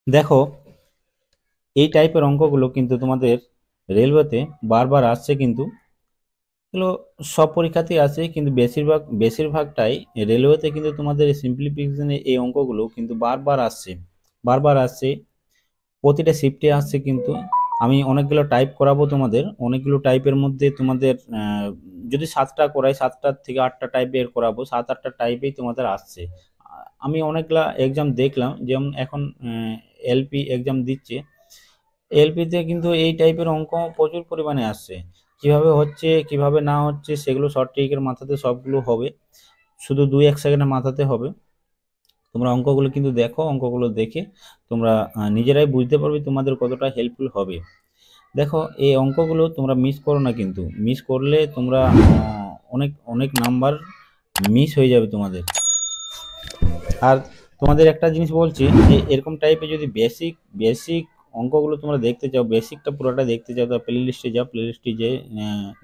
দেখো এই টাইপের অঙ্কগুলো কিন্তু তোমাদের রেলওয়েতে বারবার আসছে, কিন্তু এগুলো সব পরীক্ষাতেই আসে, কিন্তু বেশিরভাগটাই রেলওয়েতে কিন্তু তোমাদের সিম্পলিফিকেশনে এই অঙ্কগুলো কিন্তু বারবার আসছে প্রতিটা শিফটে আসছে। কিন্তু আমি অনেকগুলো টাইপ করাবো তোমাদের, অনেকগুলো টাইপের মধ্যে তোমাদের যদি 7টা করাই 7টার থেকে 8টা টাইপ বের করাবো, 7-8টা টাইপেই তোমাদের আসছে। আমি অনেকগুলা এক্সাম দেখলাম, যেমন এখন এলপি এক্সাম দিচ্ছে, এলপিতে কিন্তু এই টাইপের অঙ্ক প্রচুর পরিমাণে আসছে। কিভাবে হচ্ছে কিভাবে না হচ্ছে সেগুলো শর্ট ট্রিকের মাথাতে সবগুলো হবে, শুধু 2-1 সেকেন্ডের মাথাতে হবে। তোমরা অঙ্কগুলো কিন্তু দেখো, অঙ্কগুলো দেখে তোমরা নিজেরাই বুঝতে পারবে তোমাদের কতটা হেল্পফুল হবে। দেখো এই অঙ্কগুলো তোমরা মিস করো না, কিন্তু মিস করলে তোমরা অনেক অনেক নাম্বার মিস হয়ে যাবে তোমাদের। আর তোমাদের একটা জিনিস বলছি, যে এরকম টাইপের যদি বেসিক বেসিক অঙ্কগুলো তোমরা দেখতে চাও, বেসিকটা পুরোটা দেখতে চাও, তো প্লে লিস্টে যাও, প্লে লিস্টে যে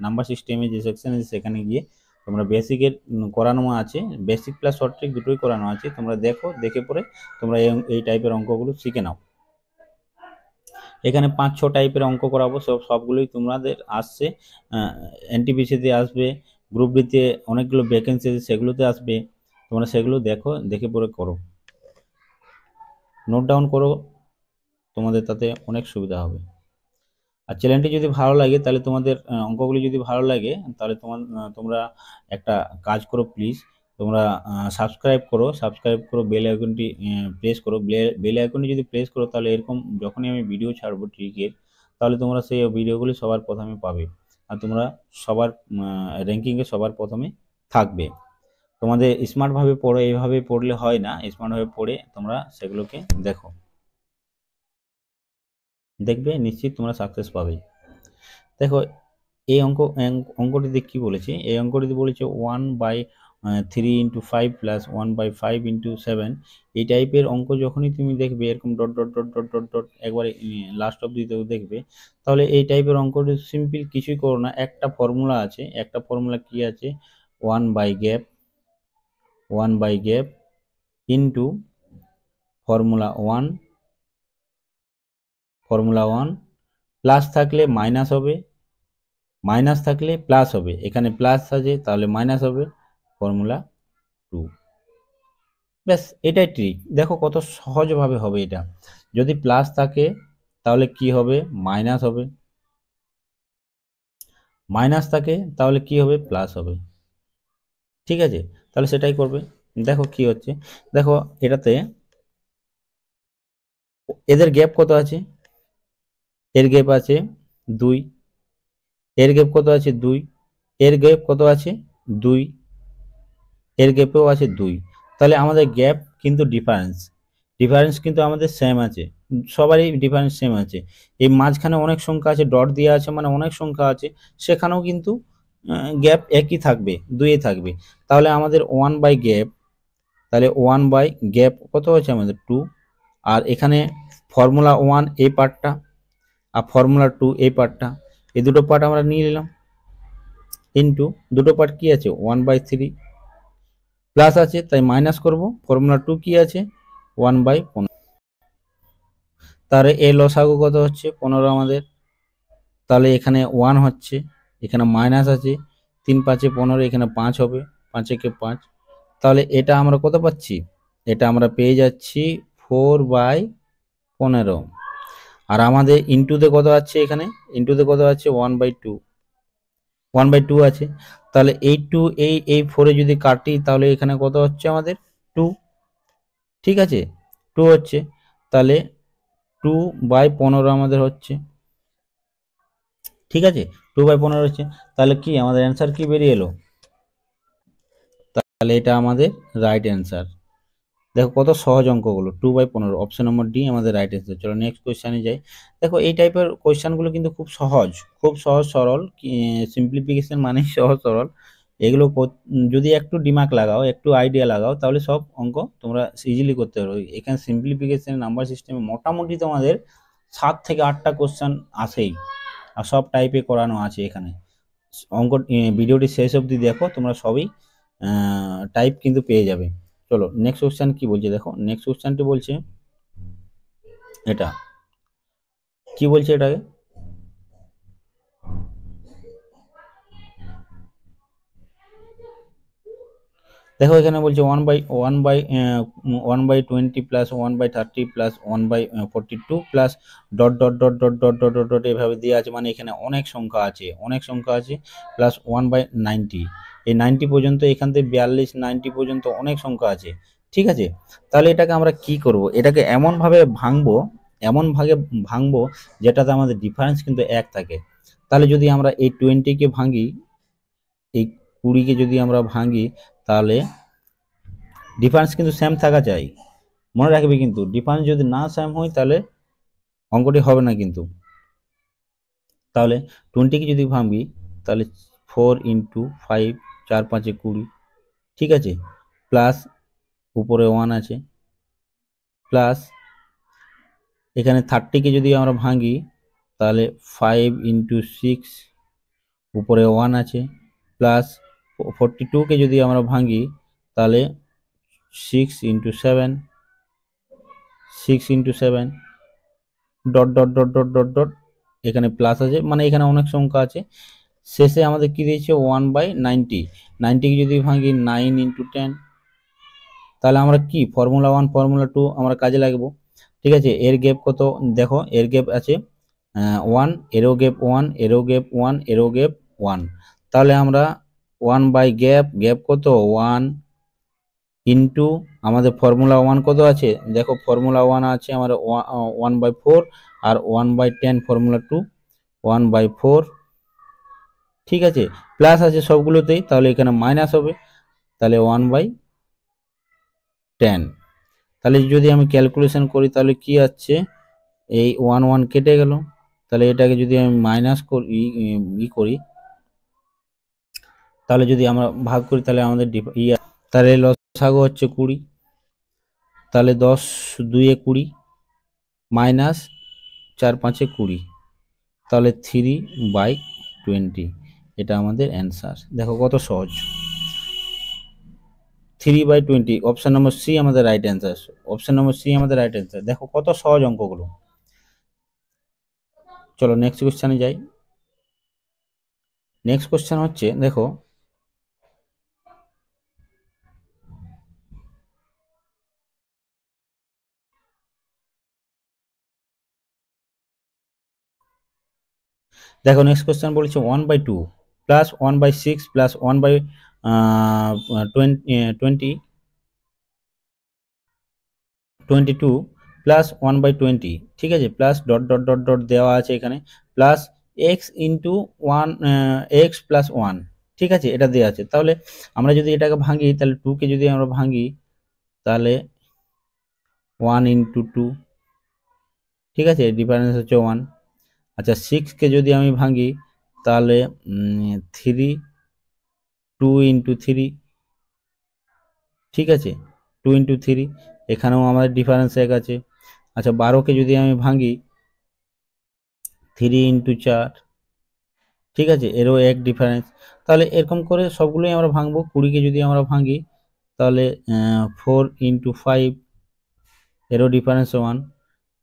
নাম্বার সিস্টেমে যে সেকশন আছে সেখানে গিয়ে তোমরা বেসিকের করানো আছে, বেসিক প্লাস শর্ট ট্রিক দুটোই করানো আছে, তোমরা দেখো, দেখে পরে তোমরা এই টাইপের অঙ্কগুলো শিখে নাও। এখানে 5-6 টাইপের অঙ্ক করাবো, সবগুলোই তোমাদের আসছে। এনটিপিসিতে আসবে, গ্রুপ ডিতে অনেকগুলো ভ্যাকেন্সি আছে সেগুলোতে আসবে, তোমরা সেগুলো দেখো, দেখে পরে করো, নোট ডাউন করো, তোমাদের তাতে অনেক সুবিধা হবে। আর চ্যানেলটি যদি ভালো লাগে, তাহলে তোমাদের অঙ্কগুলি যদি ভালো লাগে, তাহলে তোমরা একটা কাজ করো প্লিজ, তোমরা সাবস্ক্রাইব করো, বেল আইকনটি প্রেস করো। বেল আইকনটি যদি প্রেস করো, তাহলে এরকম যখনই আমি ভিডিও ছাড়বো ট্রিকের, তাহলে তোমরা সেই ভিডিওগুলি সবার প্রথমে পাবে, আর তোমরা সবার র্যাঙ্কিংয়ে সবার প্রথমে থাকবে। তোমাদের স্মার্টভাবে পড়ো, এইভাবে পড়লে হয় না, স্মার্টভাবে পড়ে তোমরা সেগুলোকে দেখো, দেখবে নিশ্চিত তোমরা সাকসেস পাবে। দেখো এই অঙ্কটিতে কি বলেছে, এই অঙ্কটিতে বলেছে 1/3 × 5 প্লাস 1/5 × 7। এই টাইপের অঙ্ক যখনই তুমি দেখবে এরকম dot dot dot dot dot dot একবারে লাস্ট অব্দি দেখবে, তাহলে এই টাইপের অঙ্কটি সিম্পল, কিছুই করো না, একটা ফর্মুলা আছে, একটা ফর্মুলা কি আছে, 1/গ্যাপ ইন্টু ফর্মুলা 1 প্লাস থাকলে মাইনাস হবে, মাইনাস থাকলে প্লাস হবে, এখানে প্লাস আছে তাহলে মাইনাস হবে, ফর্মুলা 2। ব্যাস, এটাই ট্রিক। দেখো কত সহজভাবে হবে এটা। যদি প্লাস থাকে তাহলে কি হবে, মাইনাস হবে, মাইনাস থাকে তাহলে কি হবে, প্লাস হবে। ঠিক আছে, তাহলে সেটাই করবে। দেখো কি হচ্ছে, দেখো এটাতে এদের গ্যাপ কত আছে, এর গ্যাপ আছে 2, এর গ্যাপ কত আছে 2, এর গ্যাপ কত আছে 2, এর গ্যাপেও আছে 2। তাহলে আমাদের গ্যাপ কিন্তু ডিফারেন্স, ডিফারেন্স কিন্তু আমাদের সেম আছে, সবারই ডিফারেন্স সেম আছে। এই মাঝখানে অনেক সংখ্যা আছে, ডট দেওয়া আছে মানে অনেক সংখ্যা আছে, সেখানেও কিন্তু গ্যাপ একই থাকবে, 2 থাকবে। তাহলে আমাদের 1/গ্যাপ, তাহলে 1/গ্যাপ কত হচ্ছে আমাদের 2, আর এখানে ফর্মুলা 1 এই পার্টটা আর ফর্মুলা 2 এই পার্টটা, এই দুটো পার্ট আমরা নিয়ে নিলাম, ইন্টু দুটো পার্ট কি আছে 1/3, প্লাস আছে তাই মাইনাস করব, ফর্মুলা 2 কি আছে 1/15। তাহলে এর লসাগু কত হচ্ছে 15 আমাদের, তাহলে এখানে 1 হচ্ছে, এখানে মাইনাস আছে, 3×5 = 15, এখানে 5 হবে, 5×1 = 5। তাহলে এটা আমরা কত পাচ্ছি, এটা আমরা পেয়ে যাচ্ছি 4/15। আর আমাদের ইন্টুতে কত আছে, এখানে ইন্টুতে কত আছে 1/2 আছে। তাহলে এই 2 এই 4 যদি কাটি, তাহলে এখানে কত হচ্ছে আমাদের 2। ঠিক আছে, 2 হচ্ছে, তাহলে 2/15 আমাদের হচ্ছে। ঠিক আছে, 2/15 হচ্ছে, তাহলে কি আমাদের অ্যান্সার কি বেরিয়ে এলো, তাহলে এটা আমাদের রাইট অ্যান্সার। দেখো কত সহজ অঙ্কগুলো, 2/15, অপশন নম্বর ডি আমাদের রাইট অ্যান্সার। চলো নেক্সট কোয়েশ্চানে যাই। দেখো এই টাইপের কোয়েশ্চানগুলো কিন্তু খুব সহজ, খুব সহজ সরল, সিম্পলিফিকেশন মানে সহজ সরল। এগুলো যদি একটু দিমাগ লাগাও, একটু আইডিয়া লাগাও, তাহলে সব অঙ্ক তোমরা ইজিলি করতে পারো। এখানে সিম্পলিফিকেশন নাম্বার সিস্টেমে মোটামুটি তোমাদের 7 থেকে 8টা কোয়েশ্চান আসেই, আর সব টাইপে করানো আছে এখানে। অঙ্ক ভিডিওটি শেষ অবধি দেখো, তোমরা সবই টাইপ কিন্তু পেয়ে যাবে। চলো নেক্সট কোশ্চেন কি বলছে, দেখো নেক্সট কোশ্চেনটি বলছে এটা কি বলছে এটাকে? দেখো এখানে বলছে 1/20 plus 1/30 plus 1/42 plus dot dot dot dot dot dot dot dot এভাবে দিয়ে আছে, মানে এখানে অনেক সংখ্যা আছে, অনেক সংখ্যা আছে, প্লাস 1/90, এই 90 পর্যন্ত, এখান থেকে 42 90 পর্যন্ত অনেক সংখ্যা আছে। ঠিক আছে, তাহলে এটাকে আমরা কি করব, এটাকে এমনভাবে ভাঙবো, এমনভাবে ভাঙবো যেটাতে আমাদের ডিফারেন্স কিন্তু এক থাকে। তাহলে যদি আমরা এই 20কে ভাঙি, এই 20কে যদি আমরা ভাঙি, তাহলে ডিফারেন্স কিন্তু সেম থাকা চাই, মনে রাখবে, কিন্তু ডিফারেন্স যদি না সেম হয় তাহলে অঙ্কটি হবে না কিন্তু। তাহলে 20কে যদি ভাঙবি, তাহলে 4 × 5, 4 × 5 = 20, ঠিক আছে, প্লাস উপরে 1 আছে, প্লাস এখানে 30কে যদি আমরা ভাঙি, তাহলে 5 × 6, উপরে 1 আছে, প্লাস 42কে যদি আমরা ভাঙি, তাহলে 6 × 7, 6 × 7 dot dot dot dot dot dot, এখানে প্লাস আছে, মানে এখানে অনেক সংখ্যা আছে। শেষে আমাদের কি দিয়েছে 1/90, 90কে যদি ভাঙি 9 × 10, তাহলে আমরা কি ফর্মুলা 1 ফর্মুলা 2 আমরা কাজে লাগবো। ঠিক আছে, এর গ্যাপ কত, দেখো এর গ্যাপ আছে 1, এরও গ্যাপ 1, এরও গ্যাপ 1, এরও গ্যাপ 1, তাহলে আমরা 1/গ্যাপ, গ্যাপ কত 1 ইন্টু আমাদের ফর্মুলা 1 কত আছে, দেখো ফর্মুলা 1 আছে আমার 1/4, আর 1/10 ফর্মুলা 2 1/4, ঠিক আছে, প্লাস আছে সবগুলোতেই, তাহলে এখানে মাইনাস হবে, তাহলে 1/10। তাহলে যদি আমি ক্যালকুলেশন করি, তাহলে কি আছে, এই 1 কেটে গেল, তাহলে এটাকে যদি আমি মাইনাস করি, করি, তাহলে যদি আমরা ভাগ করি, তাহলে আমাদের তাহলে লসাগু হচ্ছে 20, তাহলে 10 2 এ 20, মাইনাস 4 5 এ 20, তাহলে 3/20, এটা আমাদের অ্যান্সার। দেখো কত সহজ, 3/20, অপশন নম্বর সি আমাদের right answer, option number C আমাদের রাইট অ্যান্সার। দেখো কত সহজ অঙ্কগুলো। চলো নেক্সট কোশ্চেনে যাই। নেক্সট কোশ্চেন হচ্ছে, দেখো দেখো নেক্সট কোশ্চেন বলেছে 1/2 প্লাস 1/6 প্লাস 1/22 প্লাস 1/20, ঠিক আছে, plus dot dot dot dot দেওয়া আছে এখানে, প্লাস এক্স ইন্টু 1 ঠিক আছে, এটা দেওয়া আছে। তাহলে আমরা যদি এটাকে ভাঙি, তাহলে 2কে যদি আমরা ভাঙি, তাহলে 1 × 2, ঠিক আছে, ডিফারেন্স হচ্ছে 1। আচ্ছা 6কে যদি আমি ভাঙি, তাহলে 3, 2 × 3, ঠিক আছে, 2 × 3, এখানেও আমাদের ডিফারেন্স এক আছে। আচ্ছা 12কে যদি আমি ভাঙি, 3 × 4, ঠিক আছে, এরও এক ডিফারেন্স। তাহলে এরকম করে সবগুলোই আমরা ভাঙবো। 20কে যদি আমরা ভাঙি, তাহলে 4 × 5, এরও ডিফারেন্স 1,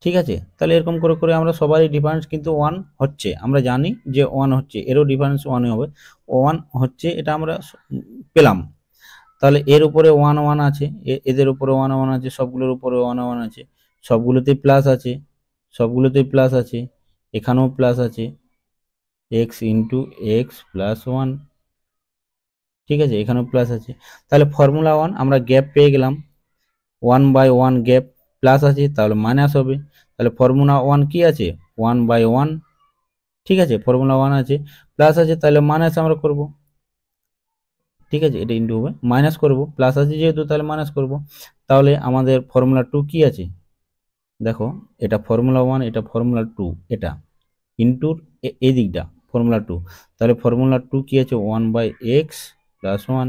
ঠিক আছে, তাহলে এরকম করে করে আমরা সবারই ডিফারেন্স কিন্তু 1 হচ্ছে, আমরা জানি যে 1 হচ্ছে, এরও ডিফারেন্স 1 হবে, 1 হচ্ছে, এটা আমরা পেলাম। তাহলে এর উপরে 1 আছে, এদের উপরে 1 আছে, সবগুলোর উপরে 1 আছে, সবগুলোতেই প্লাস আছে, সবগুলোতেই প্লাস আছে, এখানেও প্লাস আছে, এক্স ইন্টু এক্স প্লাস 1, ঠিক আছে, এখানেও প্লাস আছে। তাহলে ফর্মুলা 1 আমরা গ্যাপ পেয়ে গেলাম, 1/1 গ্যাপ, প্লাস আছে, তাহলে মাইনাস হবে, তাহলে ফর্মুলা 1 কি আছে 1/1, ঠিক আছে, ফর্মুলা 1 আছে, প্লাস আছে, তাহলে মাইনাস আমরা করব, ঠিক আছে, এটা ইন্টু হবে, মাইনাস করব, প্লাস আছে যেহেতু তাহলে মাইনাস করব। তাহলে আমাদের ফর্মুলা 2 কি আছে, দেখো এটা ফর্মুলা 1, এটা ফর্মুলা 2, এটা ইন্টুর এই দিকটা ফর্মুলা 2, তাহলে ফর্মুলা 2 কি আছে 1/x প্লাস 1,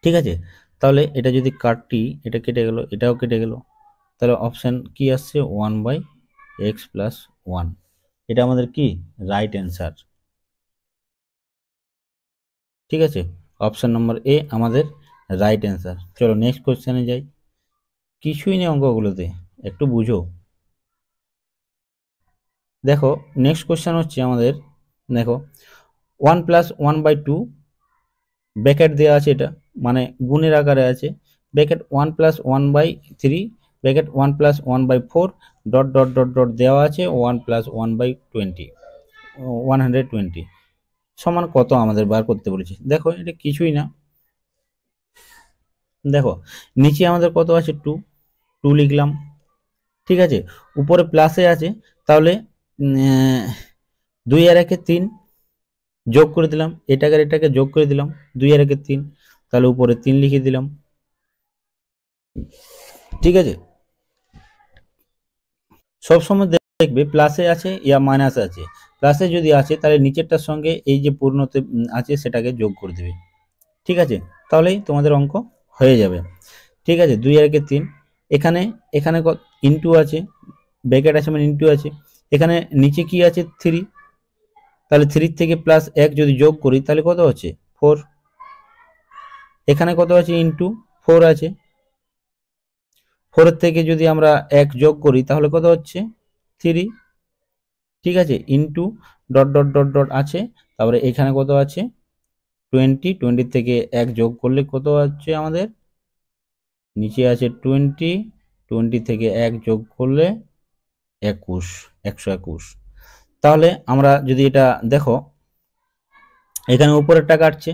ঠিক আছে। তাহলে এটা যদি কাটি, এটা কেটে গেল, এটাও কেটে গেল, তাহলে অপশান কি আসছে 1/x প্লাস 1, এটা আমাদের কি রাইট অ্যান্সার, ঠিক আছে, অপশান নম্বর এ আমাদের রাইট অ্যান্সার। চলো নেক্সট কোশ্চেনে যাই। কিছুই নেই অঙ্কগুলোতে, একটু বুঝো। দেখো নেক্সট কোশ্চেন হচ্ছে আমাদের, দেখো 1+1/2 ব্র্যাকেট দেওয়া আছে, এটা মানে গুণের আকারে আছে, bracket 1+1/3 bracket 1+1/4 dot dot dot dot দেওয়া আছে 1+1/20 120 সমান কত আমাদের বার করতে বলেছে। দেখো এটা কিছুই না, দেখো নিচে আমাদের কত আছে 2, 2 লিখলাম, ঠিক আছে, উপরে প্লাসে আছে, তাহলে 2 আর 1 3 যোগ করে দিলাম, এটাকে যোগ করে দিলাম, 2 আর 1 3, তাহলে উপরে 3 লিখে দিলাম, ঠিক আছে। সবসময় দেখবে প্লাসে আছে ইয়া মাইনাসে আছে, প্লাসে যদি আছে তাহলে নিচেরটার সঙ্গে এই যে পূর্ণতে আছে সেটাকে যোগ করে দেবে, ঠিক আছে, তাহলেই তোমাদের অঙ্ক হয়ে যাবে, ঠিক আছে। 2 আর 1 3, এখানে এখানে ইনটু আছে, ব্র্যাকেট আছে মানে ইনটু আছে, এখানে নিচে কি আছে 3, তাহলে 3 থেকে প্লাস 1 যদি যোগ করি তাহলে কত হচ্ছে 4, এখানে কত আছে ইনটু 4 আছে, 4 এর থেকে যদি আমরা 1 যোগ করি তাহলে কত হচ্ছে 3, ঠিক আছে, into dot dot dot dot আছে, তারপরে এখানে কত আছে 20, 20 থেকে 1 যোগ করলে কত হচ্ছে আমাদের, নিচে আছে 20, 20 থেকে 1 যোগ করলে 21, 121। তাহলে আমরা যদি এটা দেখো, এখানে উপরেরটা কাটছে,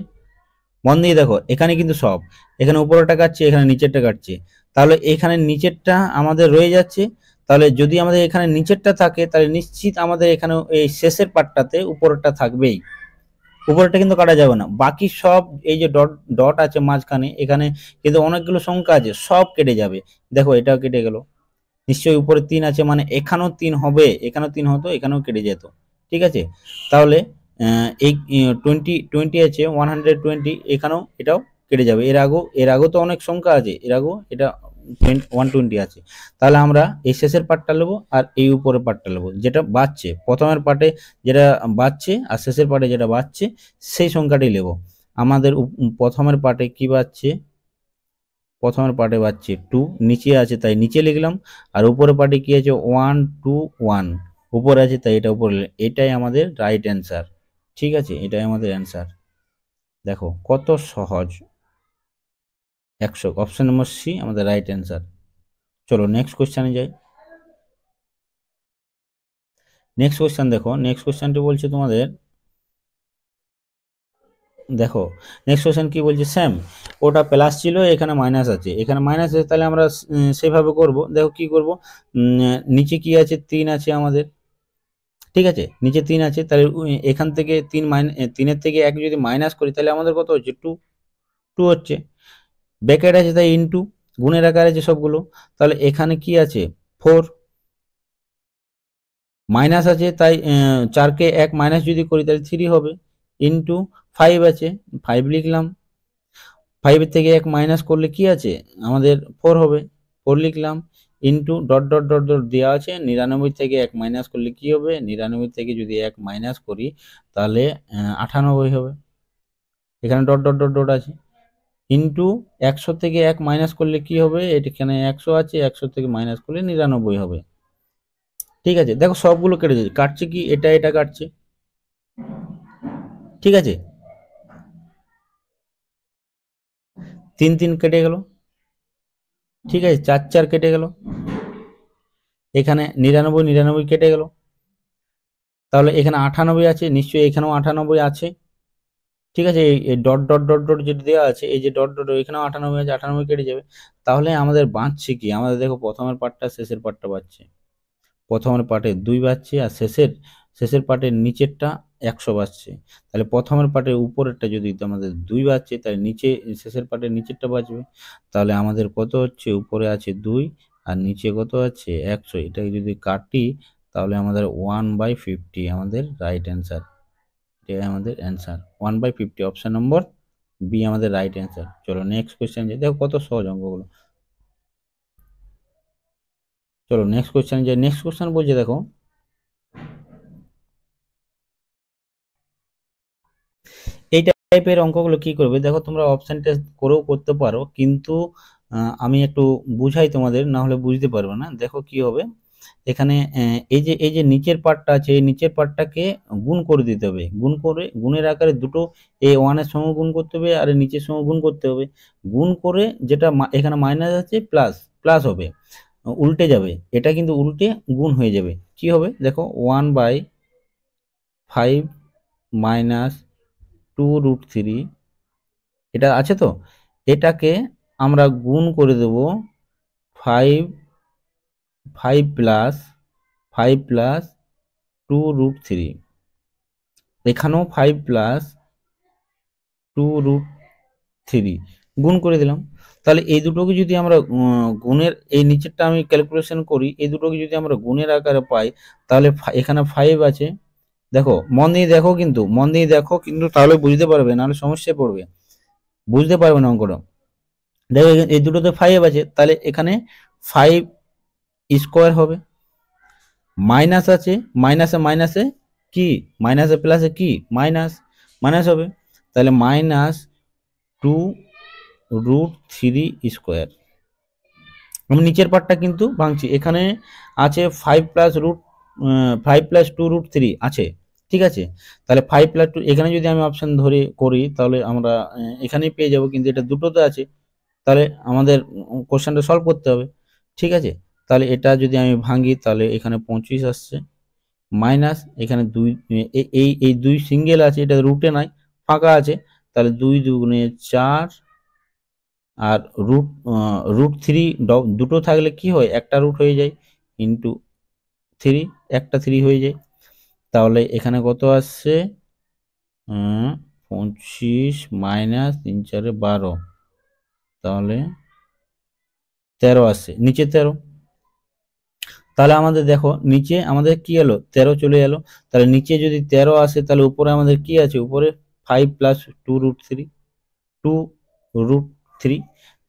মন দিয়ে দেখো এখানে কিন্তু সব, এখানে উপরেরটা কাটছে, এখানে নিচেরটা কাটছে, তাহলে এখানে নিচেরটা আমাদের রয়ে যাচ্ছে, তাহলে যদি আমাদের এখানে নিচেরটা থাকে তাহলে নিশ্চিত আমাদের এখানে এই শেষের পার্টটাতে উপরেরটা থাকবেই, উপরেরটা কিন্তু কাটা যাবে না, বাকি সব এই যে ডট ডট আছে মাঝখানে, এখানে কিন্তু অনেকগুলো সংখ্যা আছে, সব কেটে যাবে, দেখো এটাও কেটে গেল, নিশ্চয়ই উপরে 3 আছে মানে এখানেও 3 হবে, এখানেও 3 হতো, এখানেও কেটে যেত, ঠিক আছে। তাহলে এই 20 আছে 120, এখানেও এটাও কেটে যাবে, এর আগেও তো অনেক সংখ্যা আছে, এর আগেও এটা 120 আছে, তাহলে আমরা এই শেষের পার্টটা নেবো আর এই উপরের পার্টটা নেবো, যেটা বাড়ছে প্রথমের পার্টে যেটা বাড়ছে আর শেষের পার্টে যেটা বাড়ছে সেই সংখ্যাটাই নেবো। আমাদের প্রথমের পার্টে কি বাড়ছে, প্রথমের পার্টে পাচ্ছি 2, নিচে আছে তাই নিচে লিখলাম, আর উপরের পার্টে কি আছে 1 2 1, উপরে আছে তাই এটা উপরে, এটাই আমাদের রাইট অ্যান্সার, ঠিক আছে, এটাই আমাদের অ্যান্সার। দেখো কত সহজ, 100, অপশন নম্বর সি আমাদের রাইট অ্যান্সার। চলো নেক্সট কোশ্চেনে যাই। নেক্সট কোশ্চেন দেখো, নেক্সট কোশ্চেনটি বলছে তোমাদের, দেখো নেক্সট কোশ্চেন কি বলছে, সেম ওটা প্লাস ছিল এখানে মাইনাস আছে, এখানে মাইনাস আছে, তাহলে আমরা সেভাবে করব, দেখো কি করব, নিচে কি আছে 3 আছে আমাদের, ঠিক আছে, নিচে 3 আছে, তাহলে এখান থেকে 3-এর থেকে 1 যদি মাইনাস করি তাহলে আমাদের কত হচ্ছে 2, 2 হচ্ছে, ব্র্যাকেট আছে তাই ইনটু, গুণের আকারে আছে সবগুলো, তাহলে এখানে কি আছে 4, মাইনাস আছে তাই 4কে 1 মাইনাস যদি করি তাহলে 3 হবে, ইনটু 5 আছে 5 লিখলাম, 5 এর থেকে 1 মাইনাস করলে কি আছে আমাদের 4 হবে, 4 লিখলাম, into dot dot dot dot দেওয়া আছে 99 থেকে 1 মাইনাস করলে কি হবে, 99 থেকে যদি 1 মাইনাস করি তাহলে 98 হবে, এখানে ডট ডট ডট ডট আছে, ইনটু 100 থেকে 1 মাইনাস করলে কি হবে, এখানে 100 আছে, 100 থেকে মাইনাস করলে 99 হবে, ঠিক আছে। দেখো সবগুলো কেটে যাচ্ছে, কাটছে কি এটা এটা কাটছে, ঠিক আছে, 3 3 কেটে গেল, ঠিক আছে, 4 4 কেটে গেল, এখানে 99 99 কেটে গেল, তাহলে এখানে 98 আছে, নিশ্চয়ই এখানেও 98 আছে, ঠিক আছে, এই ডট ডট ডট ডট যেটা দেওয়া আছে, এই যে ডট ডট এখানেও 98 আছে, 98 কেটে যাবে, তাহলে আমাদের বাঁচছে কি, আমাদের দেখো প্রথমের পার্টটা শেষের পার্টটা বাঁচছে, প্রথমের পার্টে 2 বাজছে আর শেষের শেষের পার্টের নিচেরটা 100 বাজছে, তাহলে প্রথমের পার্টের উপরেরটা যদি আমাদের 2 বাজছে তাহলে নিচে শেষের পার্টের নিচেরটা বাজবে, তাহলে আমাদের কত হচ্ছে, উপরে আছে 2 আর নিচে কত আছে 100, এটাকে যদি কাটি তাহলে আমাদের 1/50 আমাদের রাইট অ্যান্সার, এটাই আমাদের অ্যান্সার 1/50, অপশন নম্বর বি আমাদের রাইট অ্যান্সার। চলো নেক্সট কোয়েশ্চেন যাই, দেখো কত সহজ অঙ্কগুলো। চলো নেক্সট কোয়েশ্চেন যাই, নেক্সট কোয়েশ্চেন বলছে দেখো, এই টাইপের অঙ্কগুলো কি করবে, দেখো তোমরা অপশন টেস্ট করেও করতে পারো, কিন্তু আমি একটু বুঝাই তোমাদের, না হলে বুঝতে পারবে না। দেখো কি হবে এখানে, এই যে নিচের পার্টটা আছে, এই নিচের পার্টটাকে গুণ করে দিতে হবে, গুণ করে গুণের আকারে দুটো এই ওয়ানের সঙ্গে গুণ করতে হবে আর এই নিচের সঙ্গে গুণ করতে হবে। গুণ করে যেটা এখানে মাইনাস আছে প্লাস প্লাস হবে, উল্টে যাবে, এটা কিন্তু উল্টে গুণ হয়ে যাবে। কি হবে দেখো, 1/5 মাইনাস 2√3, এটা আছে তো, এটাকে আমরা গুণ করে দেব 5 প্লাস 2√3, এখানেও 5 প্লাস 2√3 গুণ করে দিলাম। তাহলে এই দুটোকে যদি আমরা গুণের, এই নিচেরটা আমি ক্যালকুলেশন করি, এই দুটোকে যদি আমরা গুণের আকারে পাই, তাহলে এখানে 5 আছে। দেখো মন দিয়ে দেখো, কিন্তু মন দিয়ে দেখো, কিন্তু তাহলে বুঝতে পারবে, নাহলে সমস্যায় পড়বে, বুঝতে পারবে না অঙ্কটা। দেখো এই দুটোতে 5 আছে, তাহলে এখানে 5 স্কোয়ার হবে। মাইনাস আছে, মাইনাসে মাইনাসে কি, মাইনাসে প্লাসে কি, মাইনাস, মাইনাস হবে। তাহলে -2√3 স্কোয়ার। আমি নিচের পার্টটা কিন্তু ভাঙছি, এখানে আছে 5 প্লাস 2√3 আছে, ঠিক আছে। তাহলে 5 প্লাস 2, এখানে যদি আমি অপশন ধরে করি তাহলে আমরা এখানেই পেয়ে যাব, কিন্তু এটা দুটোতে আছে, তাহলে আমাদের কোশ্চেনটা সলভ করতে হবে, ঠিক আছে। তাহলে এটা যদি আমি ভাঙি তাহলে এখানে 25 আসছে, মাইনাস এখানে 2, এই 2 সিঙ্গেল আছে, এটা রুটে নাই, ফাঁকা আছে, তাহলে 2 দুগুণে 4, আর √3 দুটো থাকলে কি হয়, একটা রুট হয়ে যায়, ইন্টু 3, একটা 3 হয়ে যায়। তাহলে এখানে কত আসছে, 25 মাইনাস 3×4=12, তাহলে 13 আসছে, নিচে 13। তাহলে আমাদের দেখো নিচে আমাদের কি এলো, 13 চলে এলো। তাহলে নিচে যদি 13 আসে, তাহলে উপরে আমাদের কি আছে, উপরে 5 প্লাস 2√3,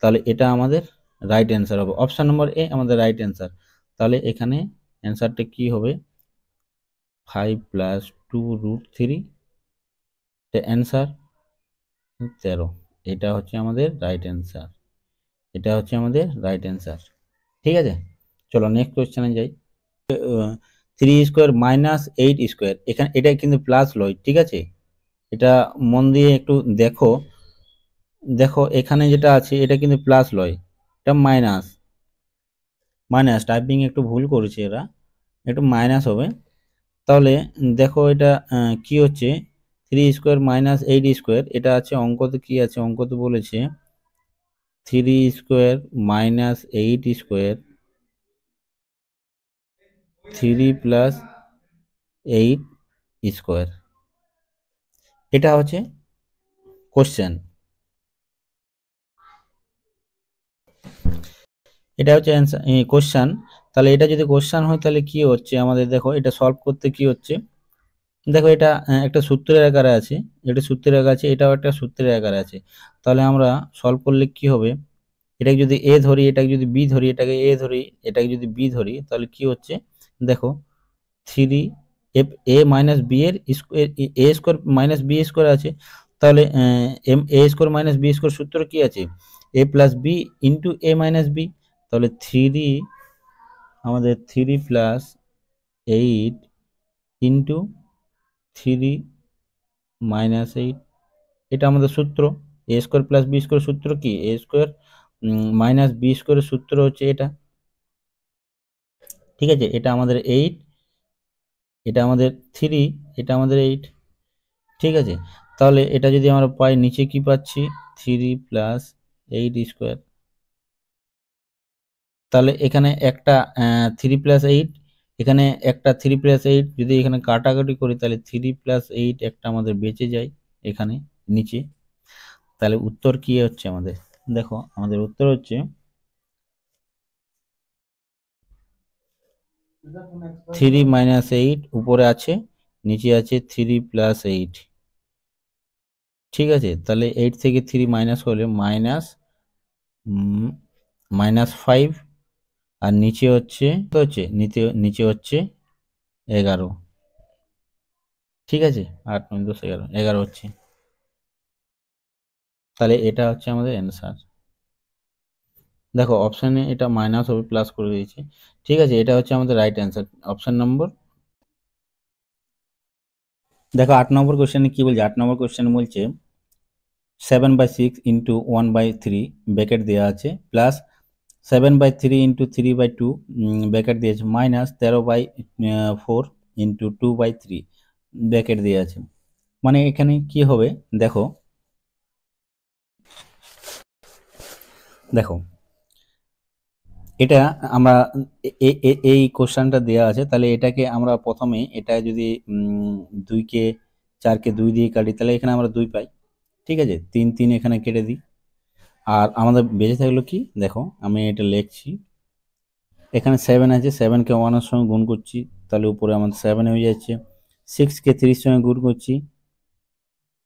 তাহলে এটা আমাদের রাইট অ্যান্সার হবে, অপশন নম্বর এ আমাদের রাইট অ্যান্সার। তাহলে এখানে অ্যান্সারটা কি হবে, 5 প্লাস 2√3, অ্যান্সার 13। এটা হচ্ছে আমাদের রাইট অ্যান্সার, এটা হচ্ছে আমাদের রাইট অ্যান্সার, ঠিক আছে। চলো নেক্সট কোয়েশ্চেনে যাই। 3 স্কোয়ার মাইনাস 8 স্কোয়ার, এখানে এটা কিন্তু প্লাস লয়, ঠিক আছে। এটা মন দিয়ে একটু দেখো, দেখো এখানে যেটা আছে এটা কিন্তু প্লাস লয়, এটা মাইনাস, মাইনাস টাইপিং একটু ভুল করেছে এরা, একটু মাইনাস হবে। তাহলে দেখো এটা কি হচ্ছে, 3 স্কোয়ার মাইনাস 8 স্কোয়ার, এটা আছে অঙ্কতে, কি আছে অঙ্কতে বলেছে 3 square minus 8 square 3 plus 8 square, এটা হচ্ছে কোশ্চেন, এটা হচ্ছে অ্যান্সার কোশ্চেন। তাহলে এটা যদি কোশ্চেন হয় তাহলে কি হচ্ছে আমাদের, দেখো এটা সলভ করতে কি হচ্ছে, দেখো এটা একটা সূত্রের আকারে আছে, এটা সূত্রের আকারে আছে, এটাও একটা সূত্রের আকারে আছে। তাহলে আমরা সলভ করলে কি হবে, এটাকে যদি এ ধরি, এটাকে যদি বি ধরি, এটাকে এ ধরি, এটাকে যদি বি ধরি, তাহলে কি হচ্ছে দেখো, 3 এ মাইনাস বি এর স্কোয়ার, এ স্কোয়ার মাইনাস বি স্কোয়ার আছে, তাহলে এ স্কোয়ার মাইনাস বি স্কোয়ার সূত্র কি আছে, a+b * a-b, তাহলে আমাদের 3+8 * 3 - 8, এটা আমাদের সূত্র। এ স্কোয়ার প্লাস বি স্কোয়ার সূত্র কি, এ স্কোয়ার মাইনাস বি স্কোয়ারের সূত্র হচ্ছে এটা, ঠিক আছে। এটা আমাদের 8, এটা আমাদের 3, এটা আমাদের 8, ঠিক আছে। তাহলে এটা যদি আমরা পাই, নিচে কি পাচ্ছি, 3+8 স্কোয়ার, তাহলে এখানে একটা 3+8, এখানে একটা 3+8 যদি এখানে কাটাকাটি করি, তাহলে 3+8 একটা আমাদের বেঁচে যায় এখানে নিচে। তাহলে উত্তর কি হচ্ছে আমাদের, দেখো আমাদের উত্তর হচ্ছে 3 - 8, উপরে আছে, নিচে আছে 3+8, ঠিক আছে। তাহলে 8 থেকে 3 মাইনাস করলে -5, আর নিচে হচ্ছে তো হচ্ছে নিচে নিচে হচ্ছে 11, ঠিক আছে। 8 9 10 11, 11 হচ্ছে, তাহলে এটা হচ্ছে আমাদের অ্যান্সার। দেখো অপশানে এটা মাইনাস হবে, প্লাস করে দিয়েছে। ঠিক আছে, এটা হচ্ছে আমাদের রাইট অ্যান্সার, অপশান নম্বর। দেখো 8 নম্বর কোশ্চেনে কি বলছে, 8 নম্বর কোশ্চেনে বলছে 7/6 ইন্টু 1/3 ব্র্যাকেট দেওয়া আছে, প্লাস 7/3 ইন্টু 3/2 ব্র্যাকেট দিয়েছে, মাইনাস 13/4 ইন্টু 2/3 ব্র্যাকেট দেওয়া আছে। মানে এখানে কি হবে দেখো, দেখো এটা আমরা এই কোশ্চেনটা দেওয়া আছে, তাহলে এটাকে আমরা প্রথমে এটা যদি 2কে 4কে 2 দিয়ে কাটি, তাহলে এখানে আমরা 2 পাই। ঠিক আছে, 3 3 এখানে কেটে দিই, আর আমাদের বেঁচে থাকলো কি, দেখো আমি এটা লিখছি, এখানে 7 আছে, 7কে 1 এর সঙ্গে গুণ করছি, তাহলে উপরে আমাদের 7 হয়ে যাচ্ছে। 6কে 30 সঙ্গে গুণ করছি,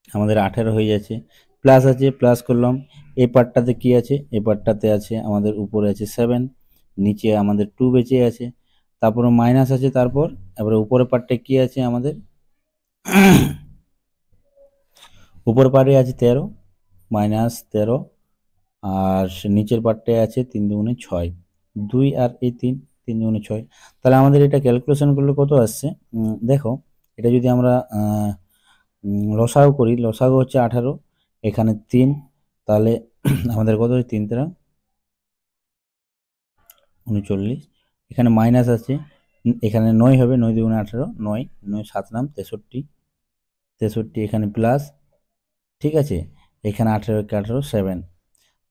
আমাদের 18 হয়ে যাচ্ছে। প্লাস আছে, প্লাস করলাম, এই পার্টটাতে কি আছে, এই পার্টটাতে আছে আমাদের উপরে আছে 7, নিচে আমাদের 2 বেঁচে আছে, তারপরে মাইনাস আছে, তারপর এবারে উপরের পার্টটা কি আছে আমাদের, উপরের পার্টে আছে 13, মাইনাস 13, আর নিচের পার্টটায় আছে 3 দুগুণে 6, 2 আর এই 3, 3 দুগুণে 6। তাহলে আমাদের এটা ক্যালকুলেশন করলে কত আসছে, দেখো এটা যদি আমরা লসাগু করি, লসাগু হচ্ছে 18, এখানে 3, তাহলে আমাদের কত হচ্ছে 3 তেরা 39, এখানে মাইনাস আছে, এখানে 9 হবে, 9 দুগুণে 18, 9 9 7 নাম 63, 63 এখানে প্লাস। ঠিক আছে, এখানে 18 কে 18 7।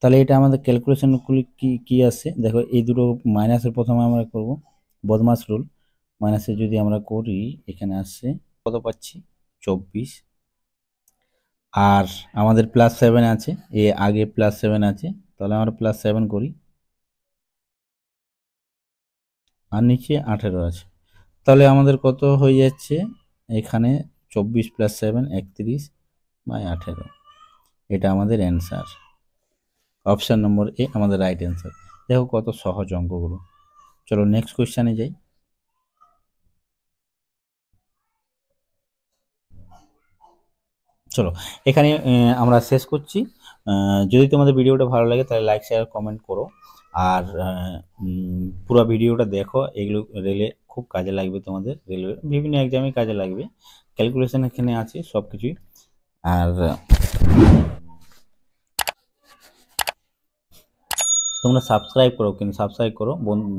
তাহলে এটা আমাদের ক্যালকুলেশনগুলি কি কি আসছে দেখো, এই দুটো মাইনাসের প্রথমে আমরা করব বদমাস রুল, মাইনাসে যদি আমরা করি এখানে আসছে কত পাচ্ছি 24, আর আমাদের +7 আছে, এ আগে +7 আছে, তাহলে আমরা +7 করি, আর নিচে 18 আছে, তাহলে আমাদের কত হয়ে যাচ্ছে এখানে 24 + 7 31/18, এটা আমাদের অ্যান্সার, অপশান নম্বর এ আমাদের রাইট অ্যান্সার। দেখো কত সহজ অঙ্কগুলো। চলো নেক্সট কোশ্চেনে যাই। চলো এখানে আমরা শেষ করছি। যদি তোমাদের ভিডিওটা ভালো লাগে তাহলে লাইক শেয়ার কমেন্ট করো, আর পুরো ভিডিওটা দেখো, এগুলো রেলে খুব কাজে লাগবে, তোমাদের রেলওয়ে বিভিন্ন এক্সামে কাজে লাগবে, ক্যালকুলেশন এখানে আছে সব কিছুই। আর তোমরা সাবস্ক্রাইব করো, কিন্তু সাবস্ক্রাইব করো,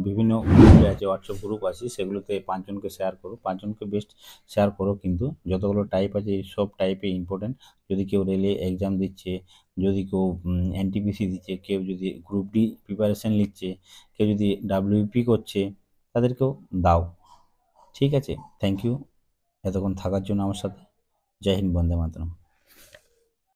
বিভিন্ন গ্রুপে আছে, হোয়াটসঅ্যাপ গ্রুপ আছে, সেগুলোতে 5 জনকে শেয়ার করো, 5 জনকে বেস্ট শেয়ার করো, কিন্তু যতগুলো টাইপ আছে সব টাইপে ইম্পর্টেন্ট। যদি কেউ রেলে এক্সাম দিচ্ছে, যদি কেউ এনটিপিসি দিচ্ছে, কেউ যদি গ্রুপ ডি প্রিপারেশন নিচ্ছে, কেউ যদি ডাব্লিউপি করছে, তাদেরকেও দাও। ঠিক আছে, থ্যাংক ইউ এতক্ষণ থাকার জন্য আমার সাথে। জয় হিন্দ, বন্দে মাতরম।